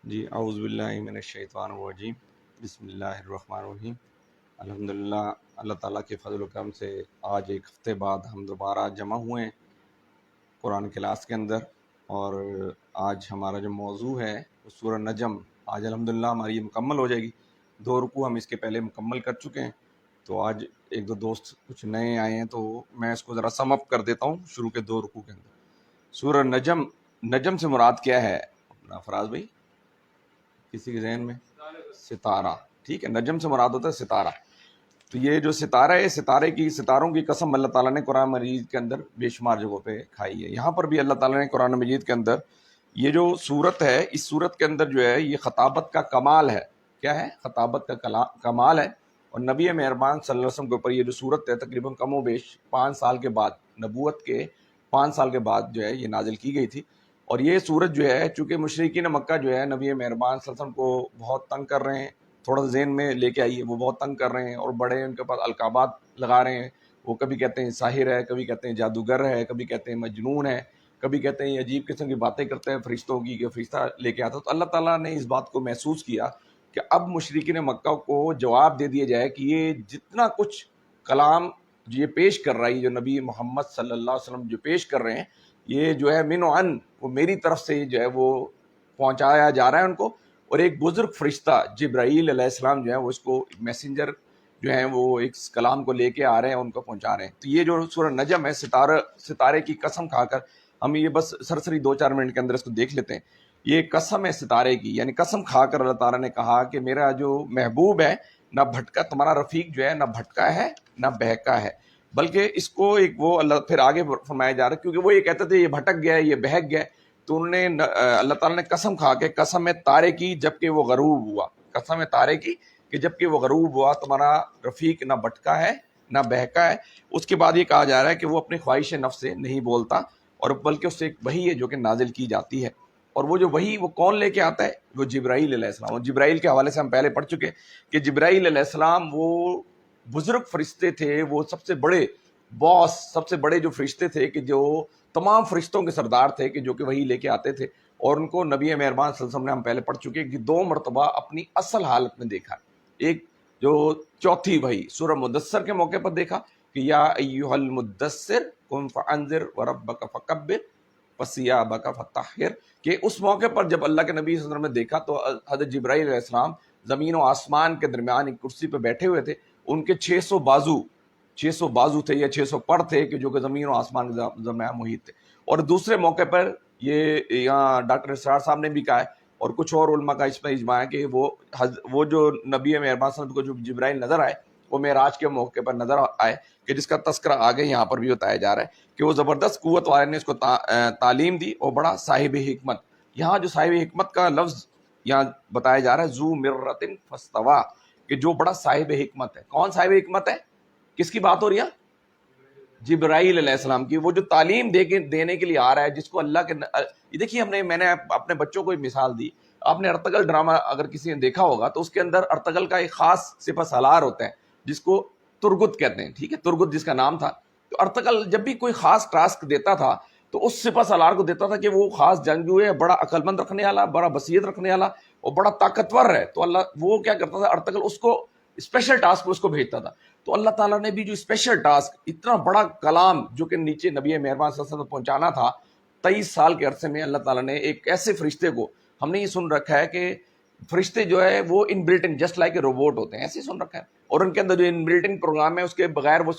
جی اعوذ باللہ من الشیطان الرجیم، بسم اللہ الرحمن الرحیم۔ الحمدللہ، اللہ تعالیٰ کے فضل و کرم سے آج ایک ہفتے بعد ہم دوبارہ جمع ہوئے ہیں قرآن کلاس کے اندر، اور آج ہمارا جو موضوع ہے وہ سورہ نجم آج الحمدللہ ہماری یہ مکمل ہو جائے گی۔ 2 رکوع ہم اس کے پہلے مکمل کر چکے ہیں، تو آج ایک دو دوست کچھ نئے آئے ہیں تو میں اس کو ذرا سم اپ کر دیتا ہوں شروع کے 2 رکوع کے اندر۔ سورہ نجم، نجم سے مراد کیا ہے اپنا فراز بھائی؟ کسی کے ذہن میں؟ ستارہ، ٹھیک ہے، نجم سے مراد ہوتا ہے ستارہ۔ تو یہ جو ستارہ ہے، ستاروں کی قسم اللہ تعالیٰ نے قرآن مجید کے اندر بے شمار جگہوں پہ کھائی ہے۔ یہاں پر بھی اللہ تعالیٰ نے قرآن مجید کے اندر یہ جو صورت ہے، اس صورت کے اندر جو ہے یہ خطابت کا کمال ہے۔ کیا ہے؟ خطابت کا کمال ہے۔ اور نبی مہربان صلی اللہ علیہ وسلم کے اوپر یہ جو صورت ہے تقریباً کم و بیش 5 سال کے بعد، نبوت کے 5 سال کے بعد جو ہے یہ نازل کی گئی تھی۔ اور یہ صورت جو ہے چونکہ مشرکین مکہ جو ہے نبی مہربان صلی اللہ علیہ وسلم کو بہت تنگ کر رہے ہیں، تھوڑا سا ذہن میں لے کے آئیے، وہ بہت تنگ کر رہے ہیں اور بڑے ان کے پاس القابات لگا رہے ہیں۔ وہ کبھی کہتے ہیں ساحر ہے، کبھی کہتے ہیں جادوگر ہے، کبھی کہتے ہیں مجنون ہے، کبھی کہتے ہیں یہ عجیب قسم کی باتیں کرتے ہیں فرشتوں کی کہ فرشتہ لے کے آتا۔ تو اللہ تعالیٰ نے اس بات کو محسوس کیا کہ اب مشرکین مکہ کو جواب دے دیا جائے کہ یہ جتنا کچھ کلام یہ پیش کر رہا ہے، جو نبی محمد صلی اللہ علیہ وسلم جو پیش کر رہے ہیں، یہ جو ہے من و ان، وہ میری طرف سے جو ہے وہ پہنچایا جا رہا ہے ان کو۔ اور ایک بزرگ فرشتہ جبرائیل علیہ السلام جو ہے وہ اس کو میسنجر جو ہیں وہ ایک کلام کو لے کے آ رہے ہیں، ان کو پہنچا رہے ہیں۔ تو یہ جو سورہ نجم ہے، ستارے کی قسم کھا کر ہم یہ بس سرسری 2-4 منٹ کے اندر اس کو دیکھ لیتے ہیں۔ یہ قسم ہے ستارے کی، یعنی قسم کھا کر اللہ تعالیٰ نے کہا کہ میرا جو محبوب ہے نہ بھٹکا، تمہارا رفیق جو ہے نہ بھٹکا ہے نہ بہکا ہے، بلکہ اس کو ایک وہ اللہ پھر آگے فرمایا جا رہا ہے، کیونکہ وہ یہ کہتے تھے یہ بھٹک گیا ہے، یہ بہک گیا ہے، تو انہوں نے اللہ تعالیٰ نے قسم کھا کے قسم تارے کی جبکہ وہ غروب ہوا، قسم تارے کی کہ جبکہ وہ غروب ہوا تمہارا رفیق نہ بھٹکا ہے نہ بہکا ہے۔ اس کے بعد یہ کہا جا رہا ہے کہ وہ اپنی خواہش نفس سے نہیں بولتا، اور بلکہ اس سے ایک وحی ہے جو کہ نازل کی جاتی ہے۔ اور وہ جو وحی وہ کون لے کے آتا ہے؟ وہ جبرائیل علیہ السلام۔ اور جبرائیل کے حوالے سے ہم پہلے پڑھ چکے کہ جبرائیل علیہ السلام وہ بزرگ فرشتے تھے، وہ سب سے بڑے باس، سب سے بڑے جو فرشتے تھے کہ جو تمام فرشتوں کے سردار تھے کہ جو کہ وہی لے کے آتے تھے۔ اور ان کو نبی مہربان صلی اللہ علیہ وسلم نے ہم پہلے پڑھ چکے کہ 2 مرتبہ اپنی اصل حالت میں دیکھا۔ ایک جو چوتھی وحی سورہ مدثر کے موقع پر دیکھا کہ یا ایھا المدثر قم فانذر وربک فکبر وثیابک فطہر، کہ اس موقع پر جب اللہ کے نبی صلی اللہ علیہ وسلم نے دیکھا تو حضرت جبرائیل علیہ السلام زمین و آسمان کے درمیان ایک کرسی پہ بیٹھے ہوئے تھے، ان کے 600 بازو تھے یا 600 پر تھے کہ جو کہ زمین و آسمان کے درمیان محیط تھے۔ اور دوسرے موقع پر یہ یہاں ڈاکٹر اسرار صاحب نے بھی کہا ہے اور کچھ اور علماء کا اس میں اجماع ہے کہ وہ جو نبی مہربان صلی اللہ علیہ وسلم کو جو جبرائیل نظر آئے وہ معراج کے موقع پر نظر آئے، کہ جس کا تذکرہ آگے یہاں پر بھی بتایا جا رہا ہے کہ وہ زبردست قوت والے نے اس کو تعلیم دی اور بڑا صاحب حکمت۔ یہاں جو صاحب حکمت کا لفظ یہاں بتایا جا رہا ہے ذو مرۃ فاستویٰ، کہ جو بڑا صاحب حکمت ہے۔ کون صاحب حکمت ہے؟ کس کی بات ہو رہی ہے؟ جبرائیل علیہ السلام کی۔ وہ جو تعلیم دینے کے لیے آ رہا ہے، جس کو اللہ کے یہ دیکھیے میں نے اپنے بچوں کو ایک مثال دی۔ آپ نے ارطغرل ڈرامہ اگر کسی نے دیکھا ہوگا تو اس کے اندر ارطغرل کا ایک خاص سپہ سالار ہوتا ہے جس کو ترگت کہتے ہیں، ٹھیک ہے، ترگت جس کا نام تھا۔ تو ارطغرل جب بھی کوئی خاص ٹاسک دیتا تھا تو اس سپہ سالار کو دیتا تھا کہ وہ خاص جنگجو ہے، بڑا عقل مند رکھنے والا، بڑا بصیرت رکھنے والا اور بڑا طاقتور ہے۔ تو اللہ وہ کیا کرتا تھا، ارطغرل اس کو اسپیشل ٹاسک اس کو بھیجتا تھا۔ تو اللہ تعالیٰ نے بھی جو اسپیشل ٹاسک، اتنا بڑا کلام جو کہ نیچے نبی مہربان صلی اللہ علیہ وسلم پہنچانا تھا، 23 سال کے عرصے میں اللہ تعالیٰ نے ایک ایسے فرشتے کو، ہم نے یہ سن رکھا ہے کہ فرشتے جو ہے وہ in built in just like a robot ہوتے ہیں، ایسے ہی سن رکھا ہے، اور ان کے اندر جو ان بلٹ ان پروگرام ہے اس کے بغیر وہ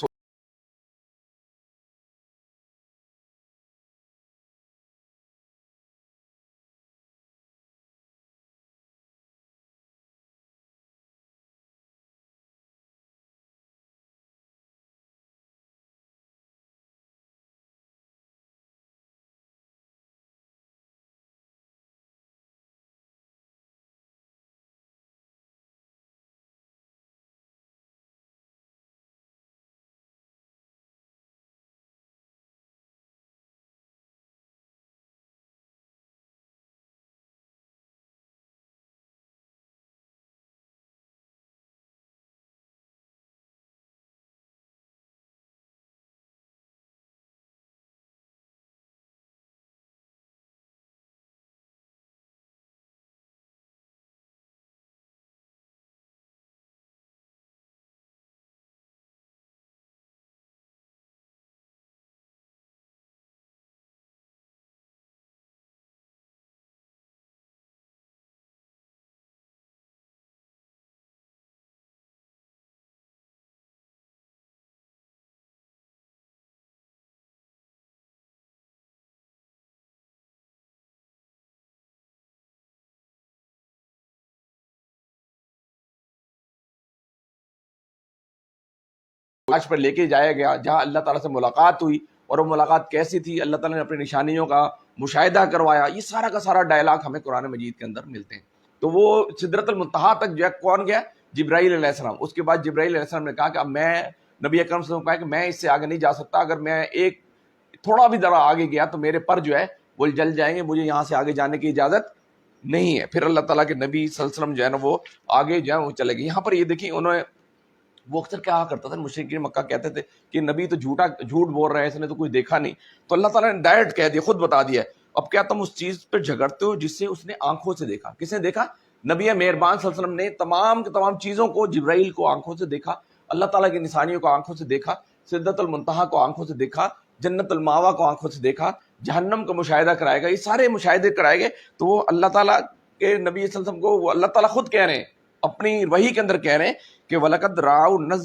عرش پر لے کے جایا گیا جہاں اللہ تعالیٰ سے ملاقات ہوئی، اور وہ ملاقات کیسی تھی، اللہ تعالیٰ نے اپنی نشانیوں کا مشاہدہ کروایا. یہ سارا کا سارا ڈائلاگ ہمیں قرآن مجید کے اندر ملتے ہیں. تو وہ سدرۃ المنتہا تک جو ہے کون گیا؟ جبرائیل علیہ السلام. اس کے بعد جبرائیل علیہ السلام نے کہا کہ اب میں نبی اکرم صلی اللہ علیہ وسلم نے کہا کہ میں اس سے آگے نہیں جا سکتا، اگر میں ایک تھوڑا بھی ذرا آگے گیا تو میرے پر جو ہے وہ جل جائیں گے، مجھے یہاں سے آگے جانے کی اجازت نہیں ہے. پھر اللہ تعالیٰ کے نبی صلی اللہ علیہ وسلم جو ہے نا وہ آگے جو ہے وہ چلے گئے. یہاں پر یہ دیکھیں انہوں نے، وہ اکثر کیا کرتا تھا، مشرکین مکہ کہتے تھے کہ نبی تو جھوٹ بول رہے ہیں، اس نے تو کچھ دیکھا نہیں. تو اللہ تعالیٰ نے ڈائریکٹ کہہ دیا، خود بتا دیا اب کیا تم اس چیز پہ جھگڑتے ہو جس سے اس نے آنکھوں سے دیکھا؟ کس نے دیکھا؟ نبی مہربان صلی اللہ علیہ وسلم نے تمام کے تمام چیزوں کو، جبرائیل کو آنکھوں سے دیکھا، اللہ تعالیٰ کی نشانیوں کو آنکھوں سے دیکھا، سدرۃ المنتہا کو آنکھوں سے دیکھا، جنت الماوا کو آنکھوں سے دیکھا، جہنم کا مشاہدہ کرائے گا. یہ سارے مشاہدے کرائے گے. تو وہ اللہ تعالیٰ کے نبی صلی اللہ علیہ وسلم کو وہ اللہ تعالیٰ خود کہہ رہے ہیں، اپنی وحی کے اندر کہہ رہے ہیں کہ وَلَقَدْ رَأَوْا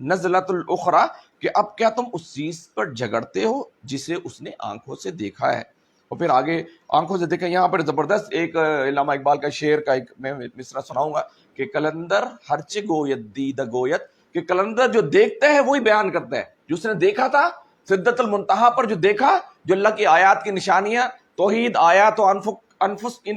نزلۃ الاخرى، کہ اب کیا تم اس چیز پر جھگڑتے ہو جسے اس نے آنکھوں سے دیکھا ہے. اور پھر آگے آنکھوں سے دیکھا. یہاں پر زبردست ایک علامہ اقبال کا شعر کا ایک میں مصرع سناؤں گا کہ کلندر ہرچ گویت دید گویت، کہ کلندر جو دیکھتا ہے وہی بیان کرتا ہے. جو اس نے دیکھا تھا سدرۃ المنتہا پر، جو دیکھا، جو اللہ کی آیات کی نشانیاں، توحید، آیات و انفس کی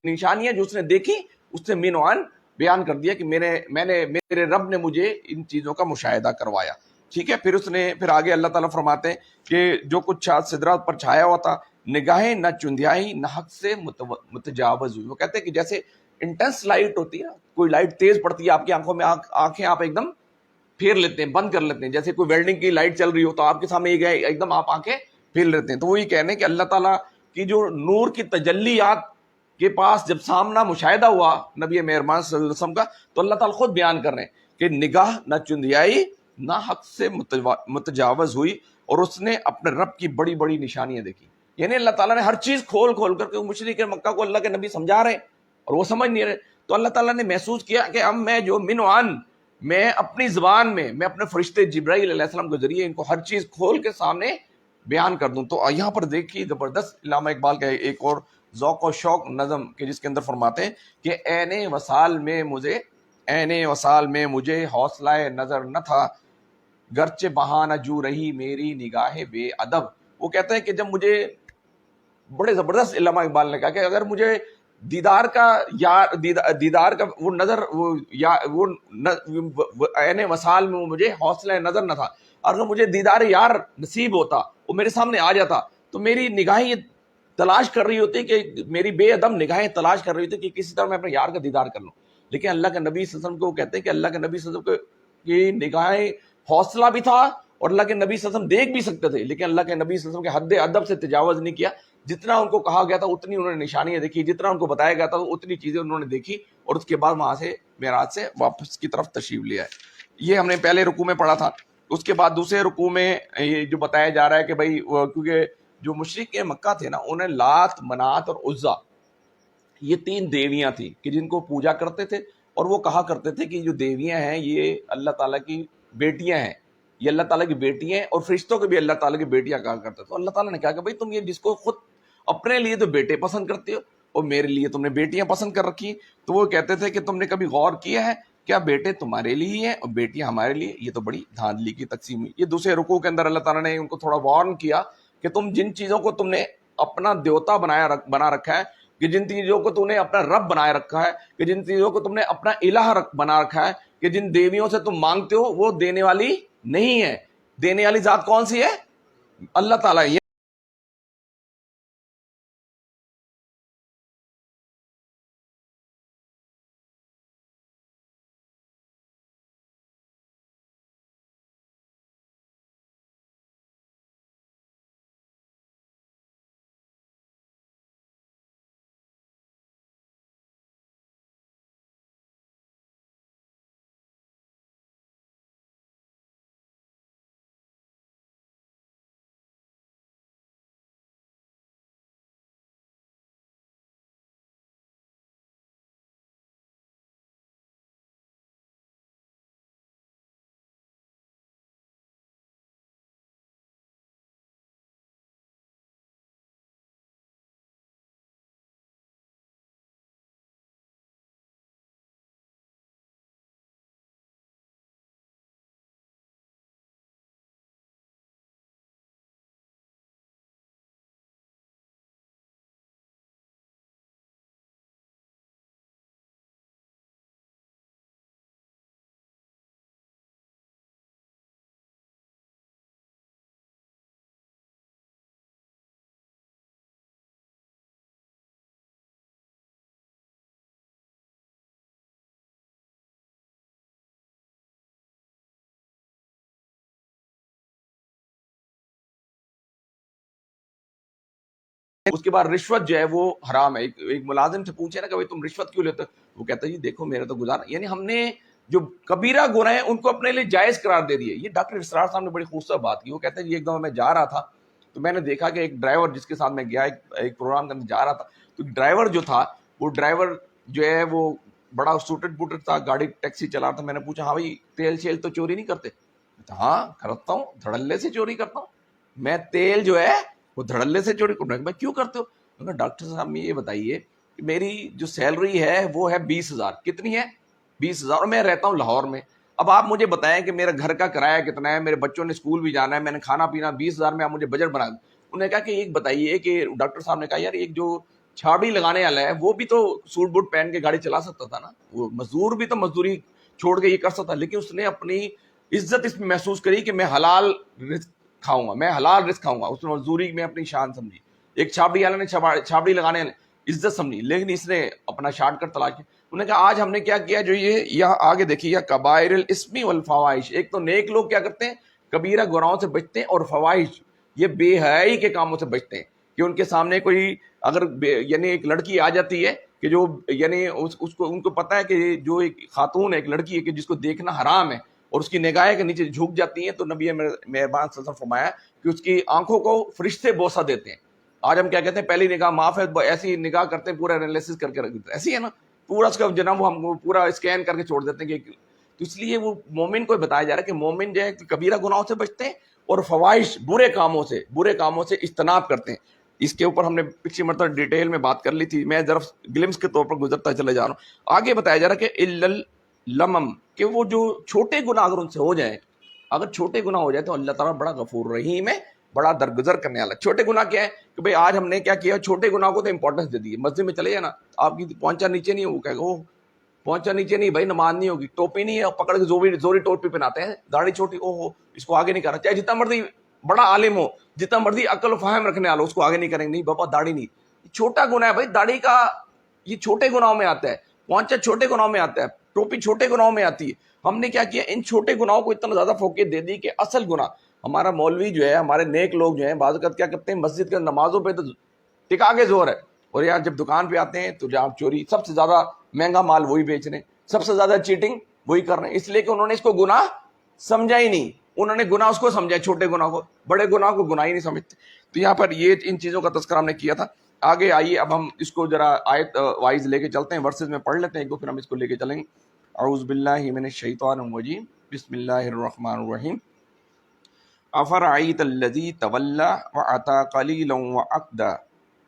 نشانیاں جو اس نے دیکھی، اس نے مین وان بیان کر دیا کہ میرے رب نے مجھے ان چیزوں کا مشاہدہ کروایا. ٹھیک ہے. پھر آگے اللہ تعالیٰ فرماتے ہیں کہ جو کچھ سدرات پر چھایا ہوا تھا، نگاہیں نہ چندیائی نہ حق سے متجاوز ہوئی. وہ کہتے ہیں کہ جیسے انٹینس لائٹ ہوتی ہے، کوئی لائٹ تیز پڑتی ہے آپ کی آنکھوں میں، آنکھیں آپ ایک دم پھیر لیتے ہیں، بند کر لیتے ہیں. جیسے کوئی ویلڈنگ کی لائٹ چل رہی ہو تو آپ کے سامنے یہ گئے ایک دم آپ آنکھیں پھیر لیتے ہیں. تو وہی کہنے ہیں کہ اللہ تعالیٰ کی جو نور کی تجلیات کے پاس جب سامنا مشاہدہ ہوا نبی مہربان صلی اللہ علیہ وسلم کا، تو اللہ تعالیٰ خود بیان کر رہے ہیں کہ نگاہ نہ چندیائی نہ حق سے متجاوز ہوئی، اور اس نے اپنے رب کی بڑی بڑی نشانیاں دیکھی. یعنی اللہ تعالیٰ نے ہر چیز کھول کھول کر کے مشرک مکہ کو اللہ کے نبی سمجھا رہے ہیں اور وہ سمجھ نہیں رہے. تو اللہ تعالیٰ نے محسوس کیا کہ اب میں جو منوان، میں اپنی زبان میں اپنے فرشتے جبرائیل علیہ السلام کے ذریعے ان کو ہر چیز کھول کے سامنے بیان کر دوں. تو یہاں پر دیکھیے زبردست علامہ اقبال کا ایک اور ذوق و شوق نظم کہ جس کے اندر فرماتے ہیں کہ عین وصال میں مجھے حوصلہ نظر نہ تھا، گرچہ بہانہ جو رہی میری نگاہ بے ادب. وہ کہتے ہیں کہ جب مجھے، بڑے زبردست علامہ اقبال نے کہا کہ اگر مجھے دیدار کا وہ نظر، وہ عین وصال میں مجھے حوصلہ نظر نہ تھا، اگر مجھے دیدار یار نصیب ہوتا، وہ میرے سامنے آ جاتا، تو میری نگاہیں یہ تلاش کر رہی ہوتی کہ میری بے ادب نگاہیں تلاش کر رہی ہوتی کہ کسی طرح میں اپنے یار کا دیدار کر لوں. لیکن اللہ کے نبی صلی اللہ علیہ وسلم کو وہ کہتے ہیں کہ اللہ کے نبی صلی اللہ علیہ وسلم کی نگاہیں حوصلہ بھی تھا اور اللہ کے نبی صلی اللہ علیہ وسلم دیکھ بھی سکتے تھے، لیکن اللہ کے نبی صلی اللہ علیہ وسلم کے حد ادب سے تجاوز نہیں کیا. جتنا ان کو کہا گیا تھا اتنی انہوں نے نشانیاں دیکھی، جتنا ان کو بتایا گیا تھا اتنی چیزیں انہوں نے دیکھی، اور اس کے بعد وہاں سے معراج سے واپس کی طرف تشریف لیا ہے. یہ ہم نے پہلے رکوع میں پڑھا تھا. اس کے بعد دوسرے رکوع میں یہ جو بتایا جا رہا ہے کہ بھائی کیونکہ جو مشرک مکہ تھے نا، انہیں لات، منات اور عزا، یہ 3 دیویاں تھیں کہ جن کو پوجا کرتے تھے، اور وہ کہا کرتے تھے کہ جو دیویاں ہیں یہ اللہ تعالیٰ کی بیٹیاں ہیں، یہ اللہ تعالیٰ کی بیٹیاں ہیں، اور فرشتوں کے بھی اللہ تعالیٰ کی بیٹیاں کہا کرتے تھے. تو اللہ تعالیٰ نے کہا کہ بھائی تم یہ جس کو خود اپنے لیے تو بیٹے پسند کرتے ہو اور میرے لیے تم نے بیٹیاں پسند کر رکھی. تو وہ کہتے تھے کہ تم نے کبھی غور کیا ہے کیا بیٹے تمہارے لیے ہیں اور بیٹیاں ہمارے لیے؟ یہ تو بڑی دھاندلی کی تقسیم ہوئی. یہ دوسرے رکوع کے اندر اللہ تعالیٰ نے ان کو تھوڑا وارن کیا کہ تم جن چیزوں کو تم نے اپنا دیوتا بنا رکھا ہے، کہ جن چیزوں کو تم نے اپنا رب بنائے رکھا ہے، کہ جن چیزوں کو تم نے اپنا الہ بنا رکھا ہے، کہ جن دیویوں سے تم مانگتے ہو وہ دینے والی نہیں ہے. دینے والی ذات کون سی ہے؟ اللہ تعالیٰ. اس کے بعد رشوت جو ہے وہ حرام ہے. ایک ملازم سے پوچھے نا کہ بھائی تم رشوت کیوں لیتے ہو, وہ کہتا ہے جی دیکھو میرا تو گزارا, یعنی ہم نے جو کبیرہ گناہ ہیں ان کو اپنے لیے جائز قرار دے دیے. یہ ڈاکٹر اسرار صاحب نے بڑی خوبصورت بات کی. وہ کہتے ہیں جی ایک دم میں جا رہا تھا تو میں نے دیکھا کہ ایک ڈرائیور جس کے ساتھ میں گیا ایک پروگرام کے اندر جا رہا تھا, تو ڈرائیور جو تھا وہ ڈرائیور جو ہے وہ بڑا سوٹڈ بوٹڈ تھا, گاڑی ٹیکسی چلا رہا تھا. میں نے پوچھا ہاں بھائی تیل شیل تو چوری نہیں کرتے؟ ہاں کرتا ہوں, دھڑلے سے چوری کرتا ہوں میں, تیل جو ہے وہ دھڑلے سے چوری کرتا ہوں. میں کیوں کرتے ہو؟ ڈاکٹر صاحب میں یہ بتائیے کہ میری جو سیلری ہے وہ ہے 20,000. کتنی ہے؟ 20,000, اور میں رہتا ہوں لاہور میں. اب آپ مجھے بتائیں کہ میرا گھر کا کرایہ کتنا ہے, میرے بچوں نے اسکول بھی جانا ہے, میں نے کھانا پینا, 20,000 میں آپ مجھے بجٹ بنا دیں. انہوں نے کہا کہ ایک بتائیے کہ ڈاکٹر صاحب نے کہا یار ایک جو چھاڑی لگانے والا ہے وہ بھی تو سوٹ بوٹ پہن کے گاڑی چلا سکتا تھا نا, وہ مزدور بھی تو مزدوری چھوڑ کے یہ کر سکتا, لیکن اس نے اپنی عزت اس میں محسوس کری کہ میں حلال رزق کھاؤں گا, میں حلال رزق کھاؤں گا. اس نے مزدوری میں اپنی شان سمجھی. ایک چھاپڑی والے نے چھاپڑی لگانے عزت سمجھی, لیکن اس نے اپنا شارٹ کٹ تلاش کیا. انہوں نے کہا آج ہم نے کیا کیا, جو یہ یہاں آگے دیکھیے, یا کبائر الاسم والفواحش. ایک تو نیک لوگ کیا کرتے ہیں, کبیرہ گناہوں سے بچتے ہیں, اور فواحش یہ بے حیائی کے کاموں سے بچتے ہیں. کہ ان کے سامنے کوئی اگر یعنی ایک لڑکی آ جاتی ہے کہ جو یعنی اس کو ان کو پتا ہے کہ جو ایک خاتون ہے, ایک لڑکی ہے کہ جس کو دیکھنا حرام ہے, اور اس کی نگاہیں کے نیچے جھک جاتی ہیں, تو نبی مہربان صلی اللہ علیہ وسلم فرمایا کہ اس کی آنکھوں کو فرشتے بوسہ دیتے ہیں. آج ہم کیا کہتے ہیں, پہلی نگاہ معاف ہے, ایسی نگاہ کرتے ہیں, پورا انالیسس کر کے رکھ دیتے ہیں, ایسی ہے نا, پورا اس کا جناب ہم پورا اسکین کر کے چھوڑ دیتے ہیں کہ. تو اس لیے وہ مومن کو بتایا جا رہا ہے کہ مومن جو ہے کبیرہ گناہوں سے بچتے ہیں اور فواحش برے کاموں سے اجتناب کرتے ہیں. اس کے اوپر ہم نے پچھلی مرتبہ ڈیٹیل میں بات کر لی تھی, میں ذرا گلمس کے طور پر گزرتا چلے جا رہا ہوں. آگے بتایا جا رہا ہے کہ لمم, کہ وہ جو چھوٹے گناہ اگر ان سے ہو جائیں, اگر چھوٹے گناہ ہو جائے تو اللہ تعالیٰ بڑا غفور رحیم ہے, بڑا درگزر کرنے والا. چھوٹے گناہ کیا ہے کہ بھئی آج ہم نے کیا کیا, چھوٹے گناہ کو تو امپورٹنس دے دی. مسجد میں چلے جائے نا, آپ کی پہنچا نیچے نہیں, وہ کہے گا وہ پہنچا نیچے نہیں بھائی, نماز نہیں ہوگی, ٹوپی نہیں ہے, پکڑ کے زوری ٹوپی پہناتے ہیں, داڑھی چھوٹی, او اس کو آگے نہیں کرنا. چاہے جتنا مرضی بڑا عالم ہو, جتنا مرضی عقل و فہم رکھنے والا, اس کو آگے نہیں کریں گے, نہیں بابا داڑھی نہیں. چھوٹا گناہ ہے بھائی, داڑھی کا یہ چھوٹے گناہوں میں آتا ہے, پہنچا چھوٹے گناہوں میں آتا ہے, ٹوپی چھوٹے گناہوں میں آتی ہے. ہم نے کیا کیا, ان چھوٹے گناہوں کو اتنا زیادہ فوقیت دے دی کہ اصل گناہ. ہمارا مولوی جو ہے, ہمارے نیک لوگ جو ہیں, بعض اوقات کیا کرتے ہیں, مسجد کے نمازوں پہ تو ٹکا کے زور ہے, اور یار جب دکان پہ آتے ہیں تو جہاں چوری, سب سے زیادہ مہنگا مال وہی بیچ رہے ہیں, سب سے زیادہ چیٹنگ وہی کر رہے ہیں, اس لیے کہ انہوں نے اس کو گناہ سمجھا ہی نہیں. انہوں نے گناہ اس کو سمجھا, چھوٹے گناہ کو, بڑے گناہ کو گناہ ہی نہیں سمجھتے. تو یہاں پر یہ ان چیزوں کا تذکرہ ہم نے کیا تھا. آگے آئیے اب ہم اس کو ذرا آیت وائز لے کے چلتے ہیں, ورسز میں پڑھ لیتے ہیں ایک دو, پھر ہم اس کو لے کے چلیں گے. اعوذ باللہ من الشیطان الرجیم, بسم اللہ الرحمن الرحیم. افرعیت الذی تولی وعطا قلیلا وعقدا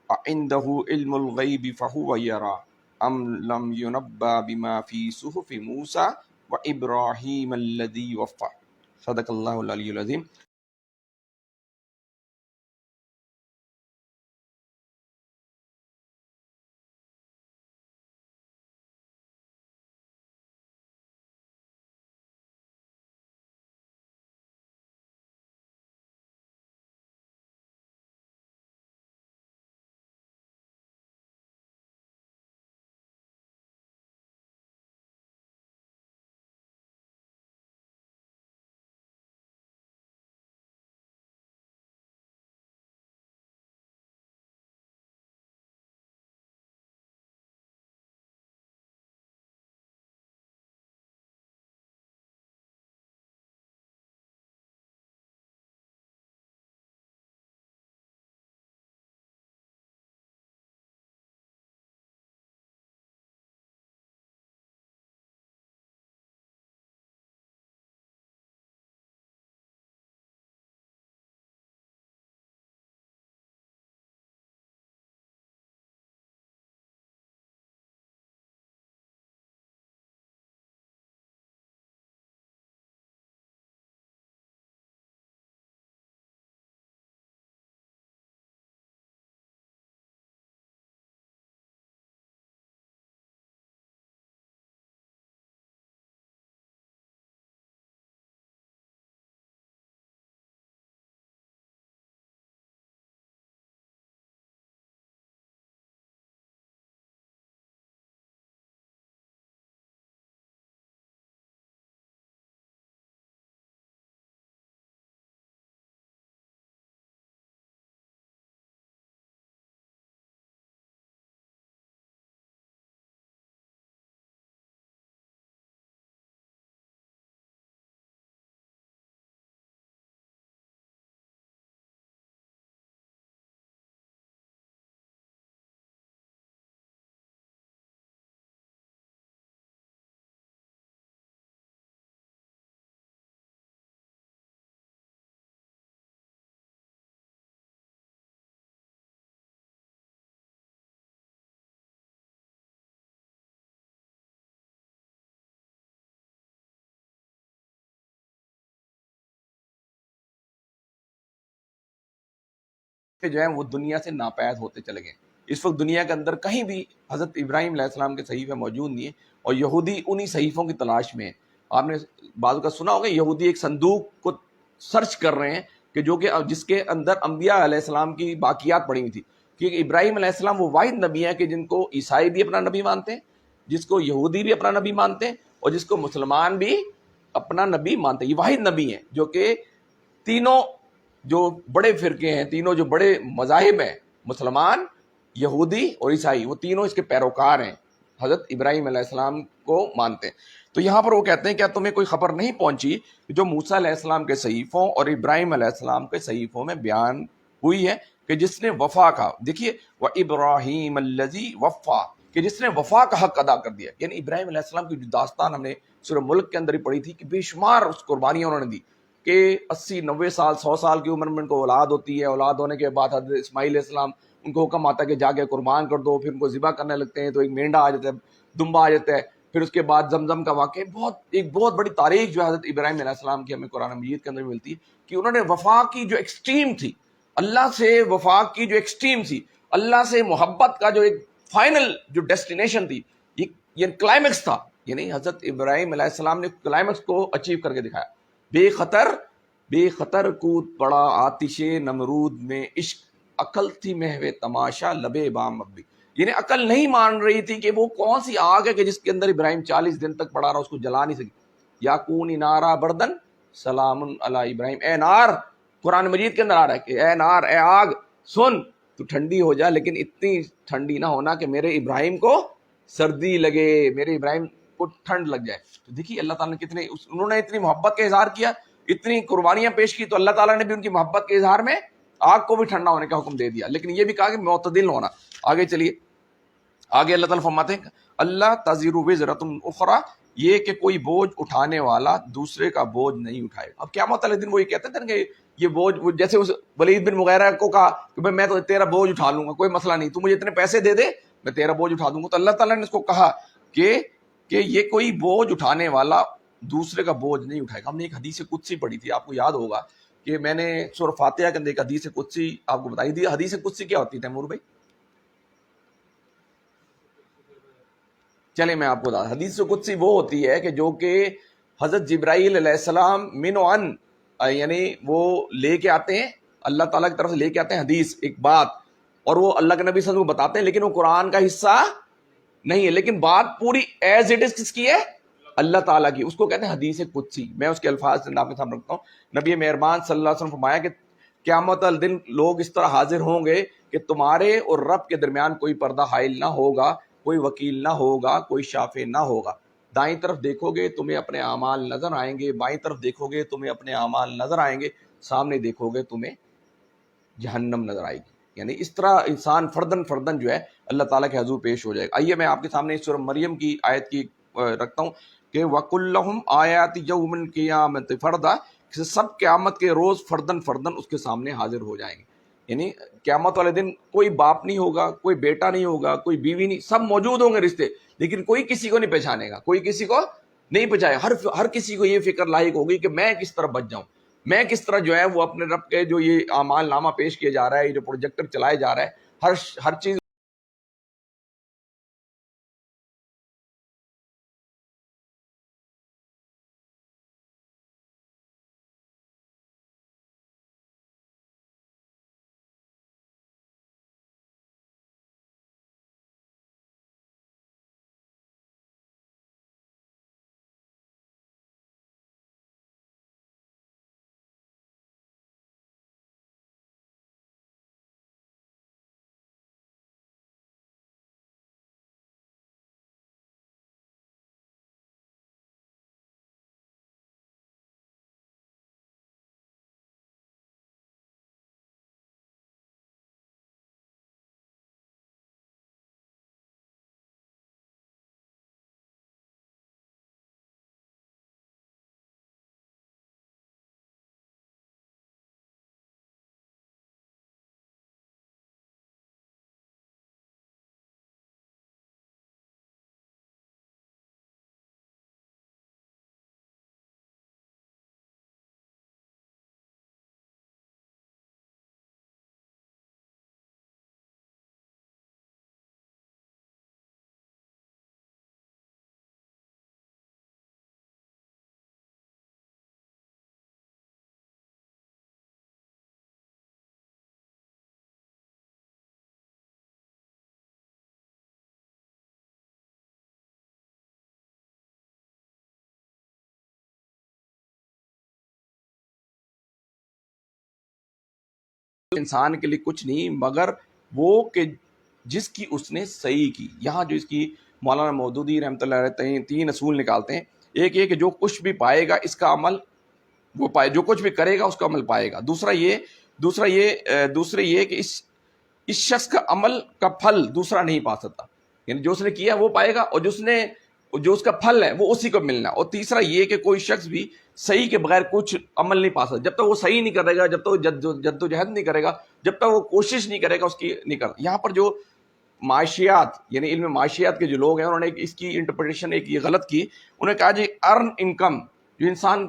عنده علم الغیب فهو یرا ام لم ینبأ بما فی صحف موسیٰ وابراہیم الذی وفى. صدق اللہ العلی العظیم. کہ جو ہے وہ دنیا سے ناپید ہوتے چلے گئے. اس وقت دنیا کے اندر کہیں بھی حضرت ابراہیم علیہ السلام کے صحیفے موجود نہیں ہیں، اور یہودی انہی صحیفوں کی تلاش میں ہیں. آپ نے بعض کا سنا ہوگا یہودی ایک صندوق کو سرچ کر رہے ہیں کہ جو کہ جس کے اندر انبیاء علیہ السلام کی باقیات پڑی ہوئی تھی، کیونکہ ابراہیم علیہ السلام وہ واحد نبی ہیں کہ جن کو عیسائی بھی اپنا نبی مانتے ہیں، جس کو یہودی بھی اپنا نبی مانتے ہیں، اور جس کو مسلمان بھی اپنا نبی مانتے ہیں. یہ واحد نبی ہیں جو کہ تینوں جو بڑے فرقے ہیں، تینوں جو بڑے مذاہب ہیں، مسلمان، یہودی اور عیسائی، وہ تینوں اس کے پیروکار ہیں، حضرت ابراہیم علیہ السلام کو مانتے ہیں. تو یہاں پر وہ کہتے ہیں کیا تمہیں کوئی خبر نہیں پہنچی جو موسیٰ علیہ السلام کے صحیفوں اور ابراہیم علیہ السلام کے صحیفوں میں بیان ہوئی ہے کہ جس نے وفا کا، دیکھیے وَإِبْرَاهِيمَ الَّذِي وَفَّى، کہ جس نے وفا کا حق ادا کر دیا. یعنی ابراہیم علیہ السلام کی جو داستان ہم نے سورہ ملک کے اندر ہی پڑھی تھی کہ بے شمار اس قربانیاں انہوں نے دی، کہ 80 90 سال 100 سال کی عمر میں ان کو اولاد ہوتی ہے، اولاد ہونے کے بعد حضرت اسماعیل علیہ السلام ان کو حکم آتا ہے کہ جا کے قربان کر دو، پھر ان کو ذبح کرنے لگتے ہیں تو ایک مینڈا آ جاتا ہے، دمبا آ جاتا ہے. پھر اس کے بعد زمزم کا واقعہ، ایک بہت بڑی تاریخ جو حضرت ابراہیم علیہ السلام کی ہمیں قرآن مجید کے اندر ملتی ہے کہ انہوں نے وفا کی جو ایکسٹریم تھی، اللہ سے وفا کی جو ایکسٹریم تھی، اللہ سے محبت کا جو ایک فائنل جو ڈیسٹینیشن تھی، یہ کلائمیکس تھا. یعنی حضرت ابراہیم علیہ السلام نے کلائمیکس کو اچیو کر کے دکھایا. بے خطر کود پڑا آتش نمرود میں عشق، عقل تھی محو تماشا لبے بام ابی. یعنی عقل نہیں مان رہی تھی کہ وہ کون سی آگ ہے کہ جس کے اندر ابراہیم 40 دن تک پڑا رہا، اس کو جلا نہیں سکی. یا کون نارا بردن سلام علی ابراہیم، اے نار، قرآن مجید کے اندر آ رہا ہے کہ اے نار، اے آگ سن، تو ٹھنڈی ہو جا، لیکن اتنی ٹھنڈی نہ ہونا کہ میرے ابراہیم کو سردی لگے، میرے ابراہیم کو ٹھنڈ لگ جائے. تو دیکھیے اللہ تعالیٰ نے انہوں نے اتنی محبت کا اظہار کیا، اتنی قربانیاں پیش کی، تو اللہ تعالیٰ نے بھی ان کی محبت کے اظہار میں آگ کو بھی ٹھنڈا ہونے کا حکم دے دیا، لیکن یہ بھی کہا کہ معتدل ہونا. آگے چلیے، آگے اللہ تعالیٰ فرماتے ہیں اللہ تزر وزرۃ اخری، یہ کہ کوئی بوجھ اٹھانے والا دوسرے کا بوجھ نہیں اٹھائے. اب قیامت والے دن وہ یہ کہتے تھے کہ یہ بوجھ، جیسے اس ولید بن مغیرہ کو کہا کہ میں تو تیرا بوجھ اٹھا لوں گا، کوئی مسئلہ نہیں، تو مجھے اتنے پیسے دے دے میں تیرا بوجھ اٹھا دوں گا. تو اللہ تعالیٰ نے اس کو کہا کہ یہ کوئی بوجھ اٹھانے والا دوسرے کا بوجھ نہیں اٹھائے گا. ہم نے ایک حدیث قدسی پڑھی تھی، آپ کو یاد ہوگا کہ میں نے سورہ فاتحہ کے اندر ایک حدیث قدسی آپ کو بتائی تھی. حدیث قدسی کیا ہوتی ہے تیمور بھائی؟ چلے میں آپ کو بتا، حدیث قدسی وہ ہوتی ہے کہ جو کہ حضرت جبرائیل علیہ السلام من و ان، یعنی وہ لے کے آتے ہیں، اللہ تعالیٰ کی طرف سے لے کے آتے ہیں حدیث، ایک بات، اور وہ اللہ کے نبی صلی اللہ علیہ وسلم کو بتاتے ہیں، لیکن وہ قرآن کا حصہ نہیں ہے، لیکن بات پوری ایز اٹ از کس کی ہے؟ اللہ تعالیٰ کی. اس کو کہتے ہیں حدیث قدسی. میں اس کے الفاظ سے آپ کے سامنے رکھتا ہوں. نبی مہربان صلی اللہ علیہ وسلم فرمایا کہ قیامت الدن لوگ اس طرح حاضر ہوں گے کہ تمہارے اور رب کے درمیان کوئی پردہ حائل نہ ہوگا، کوئی وکیل نہ ہوگا، کوئی شافع نہ ہوگا. دائیں طرف دیکھو گے تمہیں اپنے اعمال نظر آئیں گے، بائیں طرف دیکھو گے تمہیں اپنے اعمال نظر آئیں گے، سامنے دیکھو گے تمہیں جہنم نظر آئے گی. یعنی اس طرح انسان فردن فردن جو ہے اللہ تعالیٰ کے حضور پیش ہو جائے گا. آئیے میں آپ کے سامنے سورہ مریم کی آیت کی رکھتا ہوں کہ وَكُلَّهُمْ آیَاتِ يَوْمِ الْقِيَامَةِ فَرْدًا، سب قیامت کے روز فردن فردن اس کے سامنے حاضر ہو جائیں گے. یعنی قیامت والے دن کوئی باپ نہیں ہوگا، کوئی بیٹا نہیں ہوگا، کوئی بیوی نہیں، سب موجود ہوں گے رشتے، لیکن کوئی کسی کو نہیں پہچانے گا، کوئی کسی کو نہیں پہچانے. ہر کسی کو یہ فکر لاحق ہوگی کہ میں کس طرح بچ جاؤں، میں کس طرح جو ہے وہ اپنے رب کے جو یہ اعمال نامہ پیش کیا جا رہا ہے، یہ جو پروجیکٹر چلائے جا رہا ہے، ہر چیز انسان کے لیے کچھ نہیں مگر وہ کہ جس کی اس نے صحیح کی. یہاں جو اس کی مولانا مودودی رحمۃ اللہ علیہ تین اصول نکالتے ہیں. ایک یہ کہ جو کچھ بھی پائے گا اس کا عمل وہ پائے, جو کچھ بھی کرے گا اس کا عمل پائے گا. دوسرا یہ کہ اس شخص کا عمل کا پھل دوسرا نہیں پا سکتا, یعنی جو اس نے کیا وہ پائے گا, اور جو اس کا پھل ہے وہ اسی کو ملنا. اور تیسرا یہ کہ کوئی شخص بھی صحیح کے بغیر کچھ عمل نہیں پا سکتا. جب تک وہ صحیح نہیں کرے گا, جب تک وہ جدوجہد نہیں کرے گا, جب تک وہ کوشش نہیں کرے گا, اس کی نہیں کرتا. یہاں پر جو معاشیات یعنی علم معاشیات کے جو لوگ ہیں انہوں نے اس کی انٹرپریٹیشن ایک یہ غلط کی. انہوں نے کہا جی ارن انکم, جو انسان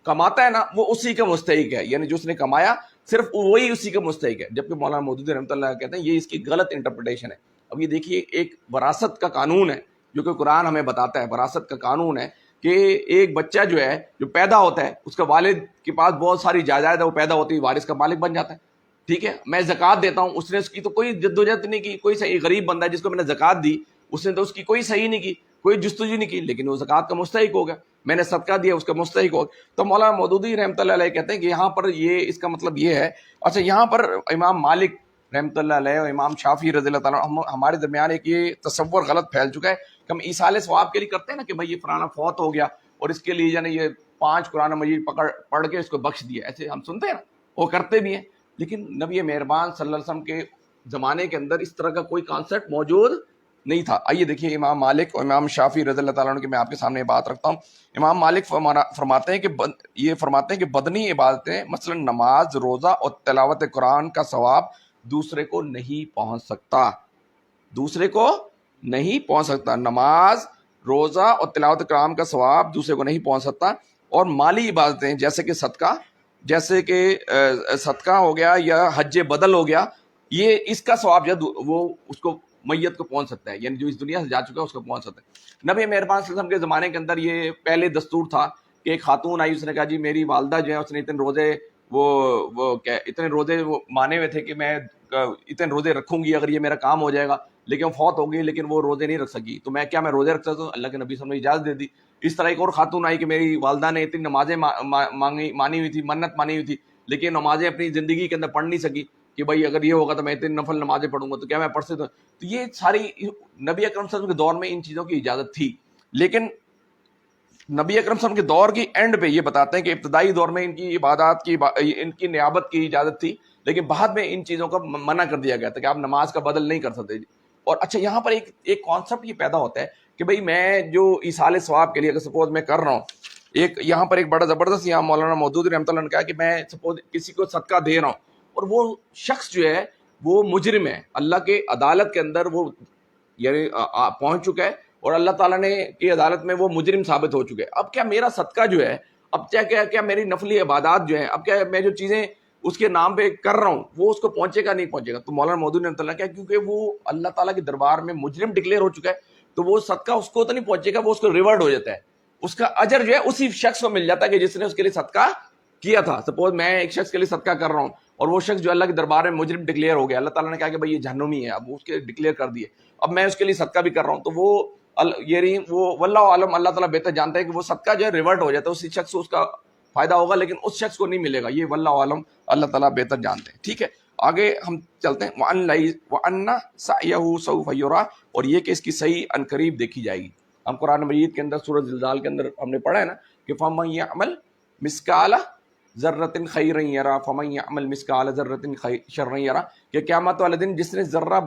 کماتا ہے نا وہ اسی کا مستحق ہے, یعنی جو اس نے کمایا صرف وہی اسی کا مستحق ہے. جبکہ مولانا مودودی رحمۃ اللہ کہتے ہیں یہ اس کی غلط انٹرپریٹیشن ہے. اب یہ دیکھیے ایک وراثت کا قانون ہے جو کہ قرآن ہمیں بتاتا ہے. وراثت کا قانون ہے کہ ایک بچہ جو ہے جو پیدا ہوتا ہے اس کا والد کے پاس بہت ساری جائیداد ہے, وہ پیدا ہوتی ہے وارث کا مالک بن جاتا ہے. ٹھیک ہے, میں زکوٰۃ دیتا ہوں, اس نے اس کی تو کوئی جدوجہد نہیں کی. کوئی صحیح غریب بندہ ہے جس کو میں نے زکوٰۃ دی, اس نے تو اس کی کوئی صحیح نہیں کی, کوئی جستجو نہیں کی, لیکن وہ زکوٰۃ کا مستحق ہو گیا. میں نے صدقہ دیا اس کا مستحق ہو گیا. تو مولانا مودودی رحمۃ اللہ علیہ کہتے ہیں کہ یہاں پر یہ اس کا مطلب یہ ہے. اچھا, یہاں پر امام مالک رحمۃ اللہ علیہ اور امام شافعی رضی اللہ تعالیٰ ہمارے درمیان ایک یہ تصور غلط پھیل چکا ہے کہ ہم ایصال ثواب کے لیے کرتے ہیں نا کہ بھائی یہ فلانا فوت ہو گیا اور اس کے لیے یعنی یہ 5 قرآن مجید پڑھ کے اس کو بخش دیا, ایسے ہم سنتے ہیں نا, وہ کرتے بھی ہیں. لیکن نبی مہربان صلی اللہ علیہ وسلم کے زمانے کے اندر اس طرح کا کوئی کانسیپٹ موجود نہیں تھا. آئیے دیکھیے امام مالک اور امام شافعی رضی اللہ تعالیٰ عنہ کی میں آپ کے سامنے بات رکھتا ہوں. امام مالک فرماتے ہیں کہ بدنی عبادتیں مثلا نماز, روزہ اور تلاوت قرآن کا ثواب دوسرے کو نہیں پہنچ سکتا. نماز, روزہ اور تلاوت قرآن کا ثواب دوسرے کو نہیں پہنچ سکتا. اور مالی عبادتیں جیسے کہ صدقہ ہو گیا یا حج بدل ہو گیا, یہ اس کا ثواب جو وہ اس کو میت کو پہنچ سکتا ہے, یعنی جو اس دنیا سے جا چکا ہے اس کو پہنچ سکتا ہے. نبی مہربان صلی اللہ علیہ وسلم کے زمانے کے اندر یہ پہلے دستور تھا کہ ایک خاتون آئی, اس نے کہا جی میری والدہ جو ہے اس نے اتنے روزے وہ مانے ہوئے تھے کہ میں اتنے روزے رکھوں گی اگر یہ میرا کام ہو جائے گا, لیکن وہ فوت ہو گئی لیکن وہ روزے نہیں رکھ سکی, تو میں روزے رکھ سکتا ہوں. اللہ کے نبی صلی اللہ علیہ وسلم نے اجازت دے دی. اس طرح ایک اور خاتون آئی کہ میری والدہ نے اتنی نمازیں مانی ہوئی تھی, منت مانی ہوئی تھی, لیکن نمازیں اپنی زندگی کے اندر پڑھ نہیں سکی کہ بھائی اگر یہ ہوگا تو میں اتنی نفل نمازیں پڑھوں گا, تو کیا میں پڑھ سکتا ہوں. تو یہ ساری نبی اکرم صلی اللہ علیہ وسلم کے دور میں ان چیزوں کی اجازت تھی, لیکن نبی اکرم صلی اللہ علیہ وسلم کے دور کی اینڈ پہ یہ بتاتے ہیں کہ ابتدائی دور میں ان کی عبادات کی ان کی نیابت کی اجازت تھی, لیکن بعد میں ان چیزوں کا منع کر دیا گیا تھا کہ آپ نماز کا بدل نہیں کر سکتے. اور اچھا, یہاں پر ایک کانسیپٹ یہ پیدا ہوتا ہے کہ بھئی میں جو ایصال ثواب کے لیے اگر سپوز میں کر رہا ہوں, یہاں پر ایک بڑا زبردست یہاں مولانا مودودی رحمۃ اللہ نے کہا کہ میں سپوز کسی کو صدقہ دے رہا ہوں اور وہ شخص جو ہے وہ مجرم ہے, اللہ کے عدالت کے اندر وہ یعنی پہنچ چکا ہے اور اللہ تعالیٰ نے کی عدالت میں وہ مجرم ثابت ہو چکے. اب کیا میرا صدقہ جو ہے, اب کیا میری نفلی عبادات جو ہیں, اب کیا میں جو چیزیں اس کے نام پہ کر رہا ہوں وہ اس کو پہنچے گا نہیں پہنچے گا؟ تو مولانا مودودی نے اللہ کیا, کیونکہ وہ اللہ تعالیٰ کے دربار میں مجرم ڈکلیئر ہو چکا ہے, تو وہ صدقہ اس کو تو نہیں پہنچے گا, وہ اس کو ریورڈ ہو جاتا ہے, اس کا اجر جو ہے اسی شخص کو مل جاتا ہے کہ جس نے اس کے لیے صدقہ کیا تھا. سپوز میں ایک شخص کے لیے صدقہ کر رہا ہوں اور وہ شخص جو اللہ کے دربار میں مجرم ڈکلیئر ہو گیا, اللہ تعالیٰ نے کہا کہ بھائی یہ جہنمی ہے, اب اس کے ڈکلیئر کر دیے, اب میں اس کے لیے صدقہ بھی کر رہا ہوں, تو وہ واللہ عالم, اللہ تعالیٰ بہتر جانتا ہے کہ وہ صدقہ جو ہے ریورٹ ہو جاتا ہے, اسی شخص کو اس کا فائدہ ہوگا لیکن اس شخص کو نہیں ملے گا. یہ واللہ عالم, اللہ تعالیٰ بہتر جانتے ہیں. ٹھیک ہے, آگے ہم چلتے ہیں. وَأَنَّ سَعْيَهُ سَوْفَ يُرَىٰ, اور یہ کہ اس کی صحیح عنقریب دیکھی جائے گی. ہم قرآن مجید کے اندر سورۃ زلزال کے اندر ہم نے پڑھا ہے نا کہ فَمَن يَعْمَلْ مِثْقَالَ ذَرَّةٍ خَيْرًا يَرَىٰ فَمَن يَعْمَلْ مِثْقَالَ ذَرَّةٍ شَرًّا يَرَىٰ, کہ قیامت والے دن جس نے ذرہ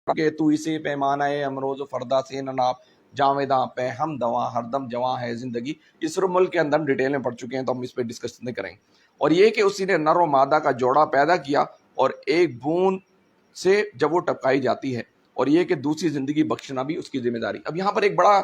کہ تو اسے پیمانہ امروز و فردا سے نناب جاویداں پہ ہم دواں ہر دم جواں ہے زندگی. اس سورہ ملک کے اندر ہم ڈیٹیل میں پڑھ چکے ہیں تو ہم اس پہ ڈسکس نہیں کریں. اور یہ کہ اسی نے نر و مادہ کا جوڑا پیدا کیا اور ایک بوند سے جب وہ ٹپکائی جاتی ہے، اور یہ کہ دوسری زندگی بخشنا بھی اس کی ذمہ داری. اب یہاں پر ایک بڑا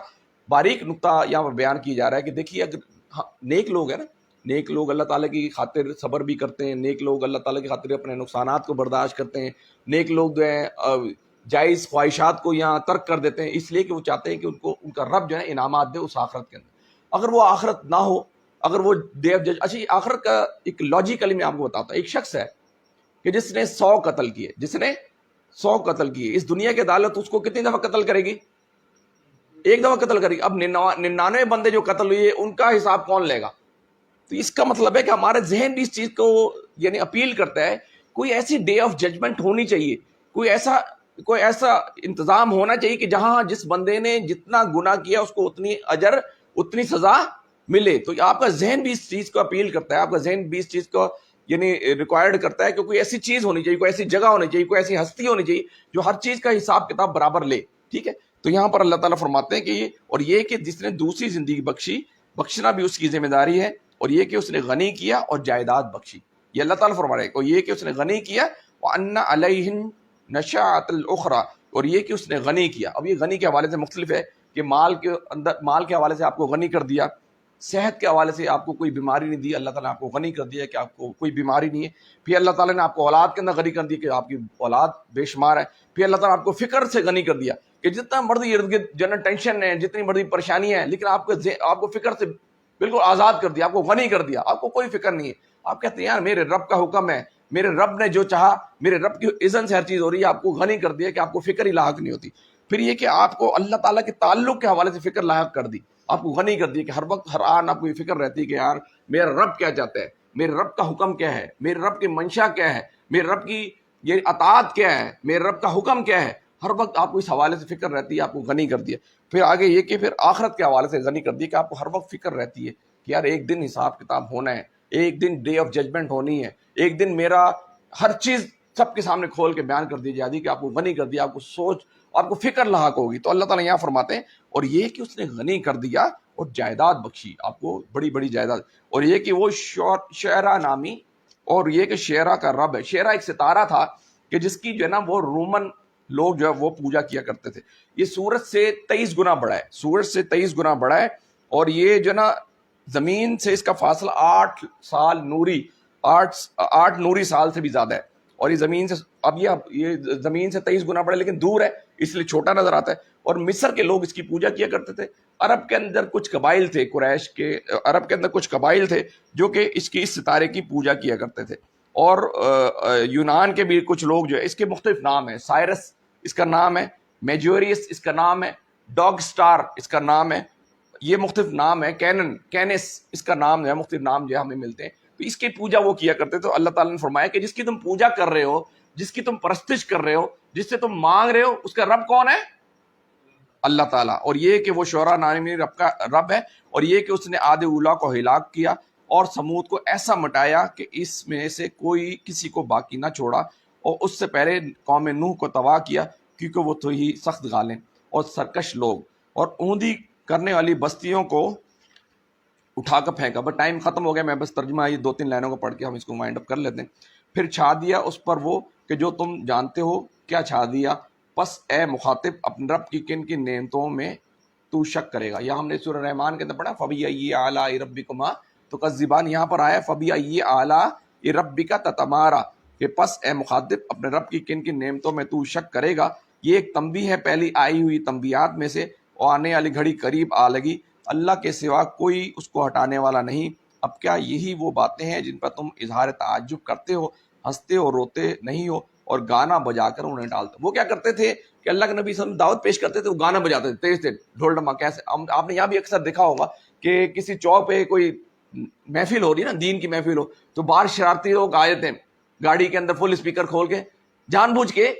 باریک نقطہ یہاں پر بیان کیا جا رہا ہے کہ دیکھیے اگر نیک لوگ ہیں نا، نیک لوگ اللہ تعالیٰ کی خاطر صبر بھی کرتے ہیں، نیک لوگ اللہ تعالیٰ کی خاطر اپنے نقصانات کو برداشت کرتے ہیں، نیک لوگ جو ہیں جائز خواہشات کو یہاں ترک کر دیتے ہیں اس لیے کہ وہ چاہتے ہیں کہ ان کا رب جو ہے انعامات دے اس آخرت کے اندر. اگر وہ آخرت نہ ہو، اگر وہ ڈے آف جج، اچھا یہ آخرت کا ایک لاجیکلی میں آپ کو بتاتا ہوں. ایک شخص ہے کہ جس نے 100 قتل کیے، جس نے 100 قتل کیے، اس دنیا کی عدالت اس کو کتنی دفعہ قتل کرے گی؟ ایک دفعہ قتل کرے گی. اب 99 بندے جو قتل ہوئے ان کا حساب کون لے گا؟ تو اس کا مطلب ہے کہ ہمارے ذہن بھی اس چیز کو یعنی اپیل کرتا ہے کوئی ایسی ڈے آف ججمنٹ ہونی چاہیے، کوئی ایسا انتظام ہونا چاہیے کہ جہاں جس بندے نے جتنا گناہ کیا اس کو اتنی اجر اتنی سزا ملے. تو آپ کا ذہن بھی اس چیز کو اپیل کرتا ہے، آپ کا ذہن بھی اس چیز کو یعنی ریکوائرڈ کرتا ہے کہ کوئی ایسی چیز ہونی چاہیے، کوئی ایسی جگہ ہونی چاہیے، کوئی ایسی ہستی ہونی چاہیے جو ہر چیز کا حساب کتاب برابر لے. ٹھیک ہے، تو یہاں پر اللہ تعالیٰ فرماتے ہیں کہ یہ اور یہ کہ جس نے دوسری زندگی بخشی، بخشنا بھی اس کی ذمہ داری ہے. اور یہ کہ اس نے غنی کیا اور جائیداد بخشی، یہ اللہ تعالیٰ فرما رہے ہیں. اور یہ کہ اس نے غنی کیا وَأَنَّ عَلَيْهِن نَشَاءَةَ الْأُخْرَى، اور یہ کہ اس نے غنی کیا. اب یہ غنی کے حوالے سے مختلف ہے کہ مال کے حوالے سے آپ کو غنی کر دیا، صحت کے حوالے سے آپ کو کوئی بیماری نہیں دی، اللہ تعالیٰ نے آپ کو غنی کر دیا کہ آپ کو کوئی بیماری نہیں ہے. پھر اللہ تعالیٰ نے آپ کو اولاد کے اندر غنی کر دی کہ آپ کی اولاد بے شمار ہے. پھر اللہ تعالیٰ نے آپ کو فکر سے غنی کر دیا کہ جتنا مرضی ارد گرد جنرل ٹینشن ہے، جتنی مرضی پریشانیاں ہیں، لیکن آپ کو فکر سے بالکل آزاد کر دیا، آپ کو غنی کر دیا، آپ کو کوئی فکر نہیں ہے. آپ کہتے ہیں یار میرے رب کا حکم ہے، میرے رب نے جو چاہا، میرے رب کی اذن سے ہر چیز ہو رہی ہے. آپ کو غنی کر دیا کہ آپ کو فکر ہی لاحق نہیں ہوتی. پھر یہ کہ آپ کو اللہ تعالیٰ کے تعلق کے حوالے سے فکر لاحق کر دی، آپ کو غنی کر دی کہ ہر وقت ہر آن آپ کو یہ فکر رہتی ہے کہ یار میرا رب کیا چاہتا ہے، میرے رب کا حکم کیا ہے، میرے رب کی منشا کیا ہے، میرے رب کی یہ اطاعت کیا ہے، میرے رب کا حکم کیا ہے. ہر وقت آپ کو اس حوالے سے فکر رہتی ہے، آپ کو غنی کر دیا. پھر آگے یہ کہ پھر آخرت کے حوالے سے غنی کر دی کہ آپ کو ہر وقت فکر رہتی ہے کہ یار ایک دن حساب کتاب ہونا ہے، ایک دن ڈے آف ججمنٹ ہونی ہے، ایک دن میرا ہر چیز سب کے سامنے کھول کے بیان کر دی جاتی کہ آپ کو غنی کر دیا، آپ کو سوچ، آپ کو فکر لاحق ہوگی. تو اللہ تعالیٰ یہاں فرماتے ہیں اور یہ کہ اس نے غنی کر دیا اور جائیداد بخشی، آپ کو بڑی بڑی جائیداد. اور یہ کہ وہ شعرا نامی، اور یہ کہ شعرا کا رب ہے. شعرا ایک ستارہ تھا کہ جس کی جو ہے نا وہ رومن لوگ جو ہے وہ پوجا کیا کرتے تھے. یہ سورج سے 23 گنا بڑا ہے، سورج سے 23 گنا بڑا ہے. اور یہ جو ہے نا زمین سے اس کا فاصلہ 8 نوری سال سے بھی زیادہ ہے. اور یہ زمین سے اب یہ زمین سے 23 گنا بڑا ہے لیکن دور ہے اس لیے چھوٹا نظر آتا ہے. اور مصر کے لوگ اس کی پوجا کیا کرتے تھے. عرب کے اندر کچھ قبائل تھے، قریش کے عرب کے اندر کچھ قبائل تھے جو کہ اس ستارے کی پوجا کیا کرتے تھے. اور یونان کے بھی کچھ لوگ جو ہے اس کے مختلف نام ہیں. سائرس اس کا نام ہے، میجوریس اس کا نام ہے، ڈاگ سٹار اس کا نام ہے، یہ مختلف نام ہے. کینس اس کا نام ہے، مختلف نام جو ہے ہمیں ملتے ہیں. تو اس کی پوجا وہ کیا کرتے. تو اللہ تعالیٰ نے فرمایا کہ جس کی تم پوجا کر رہے ہو، جس کی تم پرستش کر رہے ہو، جس سے تم مانگ رہے ہو، اس کا رب کون ہے؟ اللہ تعالیٰ. اور یہ کہ وہ شعرا نامی رب کا رب ہے. اور یہ کہ اس نے عاد اولا کو ہلاک کیا اور سمود کو ایسا مٹایا کہ اس میں سے کوئی کسی کو باقی نہ چھوڑا. اور اس سے پہلے قوم نوح کو تباہ کیا کیونکہ وہ تو ہی سخت غالیں اور سرکش لوگ اور اوندی کرنے والی بستیوں کو اٹھا کر پھینکا. بس ٹائم ختم ہو گیا، میں بس ترجمہ یہ 2-3 لائنوں کو پڑھ کے ہم اس کو وائنڈ اپ کر لیتے ہیں. پھر چھا دیا اس پر وہ کہ جو تم جانتے ہو. کیا چھا دیا؟ پس اے مخاطب اپنے رب کی کن کی نعمتوں میں تو شک کرے گا. یہاں ہم نے سورہ رحمان کے اندر پڑھا فَبِأَيِّ آلَاءِ رَبِّكُمَا تُكَذِّبَانِ، یہاں پر آیا فَبِأَيِّ آلَاءِ رَبِّكَ تَتَمَارَىٰ کہ پس اے مخاطب اپنے رب کی کن کی نعمتوں میں تو شک کرے گا. یہ ایک تنبیہ ہے پہلی آئی ہوئی تنبیہات میں سے، اور آنے والی گھڑی قریب آ لگی. اللہ کے سوا کوئی اس کو ہٹانے والا نہیں. اب کیا یہی وہ باتیں ہیں جن پر تم اظہار تعجب کرتے ہو، ہنستے ہو، روتے نہیں ہو اور گانا بجا کر انہیں ڈالتے. وہ کیا کرتے تھے کہ اللہ کے نبی صلی اللہ علیہ وسلم دعوت پیش کرتے تھے، وہ گانا بجاتے تھے تیز تیز ڈھول ڈمہ. کیسے آپ نے یہاں بھی اکثر دیکھا ہوگا کہ کسی چوک پہ کوئی محفل ہو رہی ہے نا، دین کی محفل ہو، تو باہر شرارتی لوگ آ جاتے ہیں گاڑی کے اندر فل اسپیکر کھول کے، جان بوجھ کے،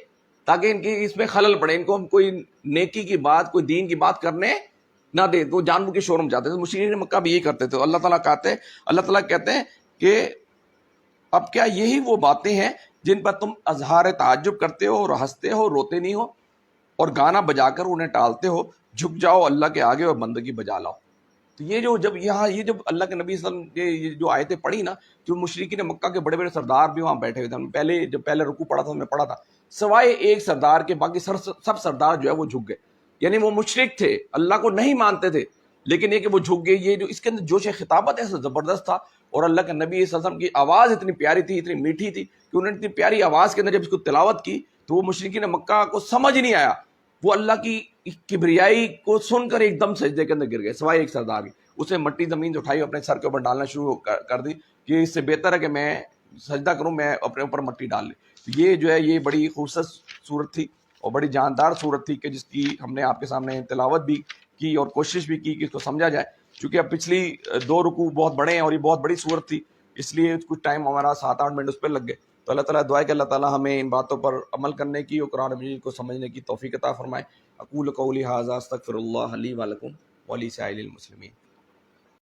تاکہ ان کی اس میں خلل پڑے، ان کو کوئی نیکی کی بات، کوئی دین کی بات کرنے نہ دے. تو جان بوجھ کے شور مچاتے تھے. مشرکین مکہ بھی یہی کرتے تھے. اللہ تعالیٰ کہتے ہیں کہ اب کیا یہی وہ باتیں ہیں جن پر تم اظہار تعجب کرتے ہو اور ہنستے ہو، روتے نہیں ہو. اور گانا بجا کر انہیں ٹالتے ہو، جھک جاؤ اللہ کے آگے اور بندگی بجا لاؤ۔ تو یہ جو جب یہاں یہ جب اللہ کے نبی صلی اللہ علیہ وسلم نے یہ جو آیتیں پڑھی نا، جو مشرکین مکہ کے بڑے بڑے سردار بھی وہاں بیٹھے ہوئے تھے، جب پہلے رکوع پڑھا تھا ہم نے پڑھا تھا، سوائے ایک سردار کے باقی سب سردار جو ہے وہ جھک گئے، یعنی وہ مشرک تھے، اللہ کو نہیں مانتے تھے، لیکن یہ کہ وہ جھک گئے۔ یہ جو اس کے اندر جوش خطابت ایسا زبردست تھا، اور اللہ کے نبی صلی اللہ علیہ وسلم کی آواز اتنی پیاری تھی، اتنی میٹھی تھی کہ انہوں نے اتنی پیاری آواز کے اندر جب اس کو تلاوت کی تو وہ مشرکین مکہ کو سمجھ نہیں آیا، وہ اللہ کی کبریائی کو سن کر ایک دم سجدے کے اندر گر گئے، سوائے ایک سردار کی۔ اسے مٹی زمین اٹھائی اپنے سر کے اوپر ڈالنا شروع کر دی کہ اس سے بہتر ہے کہ میں سجدہ کروں، میں اپنے اوپر مٹی ڈال لیں۔ یہ جو ہے یہ بڑی خوبصورت صورت تھی اور بڑی جاندار صورت تھی کہ جس کی ہم نے آپ کے سامنے تلاوت بھی کی اور کوشش بھی کی کہ اس کو سمجھا جائے، چونکہ اب پچھلی 2 رکوع بہت بڑے ہیں اور یہ بہت بڑی صورت تھی، اس لیے کچھ ٹائم ہمارا 7-8 منٹ اس پہ لگ گئے۔ تو اللہ تعالیٰ دعا ہے کہ اللہ تعالیٰ ہمیں ان باتوں پر عمل کرنے کی اور قرآن مجید کو سمجھنے کی توفیق عطا فرمائے۔ اقول قولی ھذا استغفر اللہ لی ولکم ولسائر المسلمین۔